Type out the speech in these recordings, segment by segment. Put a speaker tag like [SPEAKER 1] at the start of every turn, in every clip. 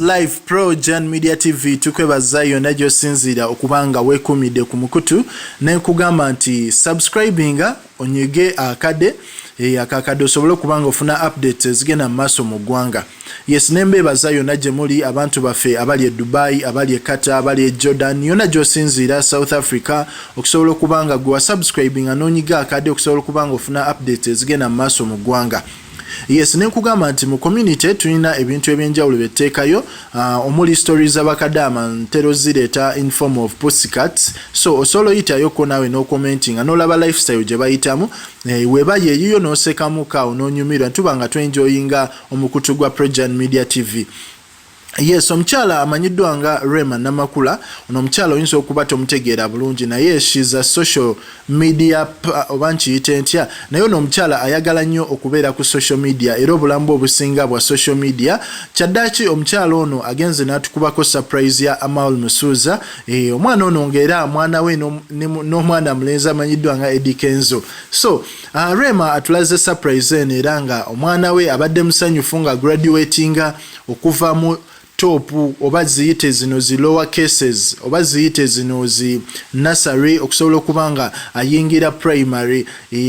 [SPEAKER 1] Live Pro Jan Media TV tukwebaza yonna gy'osinziira okubanga weekumidde ku mukutu ne nkugamba nti subscribinga onyige akade akakade osobole okubanga ofuna updates ezigenda mu maaso mu ggwanga. Yes, nembeebaza yonna gye muli abantu baffe abali e Dubai, abali e Qatar, abali e Jordan, yonna gy'osinziira South Africa okusobola okubanga gwe wasubscribinga n'onyiga akade okusobola okubanga ofuna updates ezigenda mu maaso mu ggwanga. Yes, nenkugamba nti mu community tulina ebintu ebyenjawulo betteekayo omuli stories abakadama ntero zireeta in form of pussycats. So osobola oyitayo ko naawe n'okomentinga n'olaba lifestyle gye bayitamu weba yeeyiyo n'osekamuka onoonyumirwa ntuba nga twenjoyinga omukutu gwa Projan Media TV. Yes, omukyala amanyiddwa nga Rema Namakula. Ono omukyala oyinza okuba tomutegeera bulungi naye she's a social media oba nkiyite ntya naye ono omukyala ayagala nnyo okubeera ku social media era obulamu obusinga bwa social media. Kyaddaaki omukyala ono agenze n'atukubako surprise ya Amal Musuuza. Omwana ono ng'era mwana we n'omwana mulenzi amanyiddwa nga Eddie Kenzo. So Rema atulaze surprise eno era nga omwana we abadde musanyufu nga graduatinga okuva mu top oba ziyite zino zi lower cases oba ziyite zino zi nursery okusobola okubanga ayingira primary.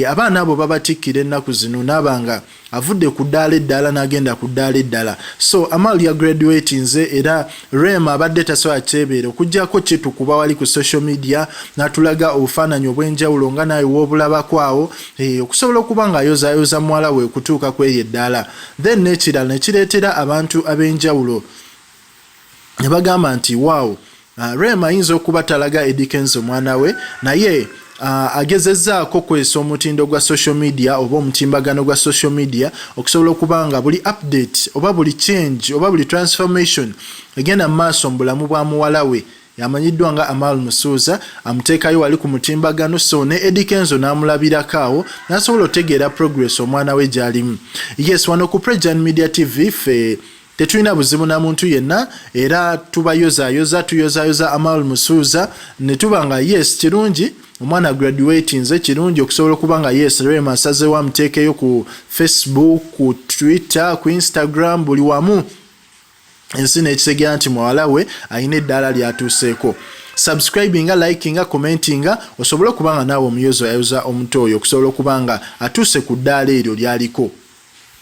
[SPEAKER 1] Abaana abo babatikkira ennaku zino n'abanga avudde ku ddaala eddala n'agenda ku ddaala eddala. So Amal ya graduatinze era Rema abadde tasobola kyebeera okuggyako kitukuba wali ku social media n'atulaga obufaananyi obw'enjawulo nga nawe w'obulabako awo okusobola okubanga ayozaayoza muwala we okutuuka kw'eyo eddaala. Then n'ekirala ne kireetera abantu ab'enjawulo ne bagamba nti wow, Rema ayinza okuba talaga Eddie Kenzo mwana we naye agezezzaako kwesa omutindo gwa social media oba omutimbagano gwa social media okusobola okubanga buli update oba buli change oba buli transformation egenda mu maaso mu bulamu bwa muwala we yamanyiddwa nga Amal Musuuza amuteekayo wali ku mutimbagano. So ne Eddie Kenzo n'amulabirako awo n'asobola otegeera progress omwana we gy'alimu. Yes, wano ku Projan Media TV ffe tetulina buzibu na muntu yenna era tuyozaayoza Amal Musuuza ne tuba nga yes kirungi omwana graduating nze kirungi okusobola okuba nga yes Rema asazeewo amuteekeyo ku Facebook, ku Twitter, ku Instagram, buli wamu ensi n'ekitegera nti muwala we ayina eddaala lyatuuseeko. Subscribinga, likinga, commentinga osobole okubanga naawe omuyozo ayoza omuntu oyo okusobola okubanga atuuse ku ddaala eryo lyaliko.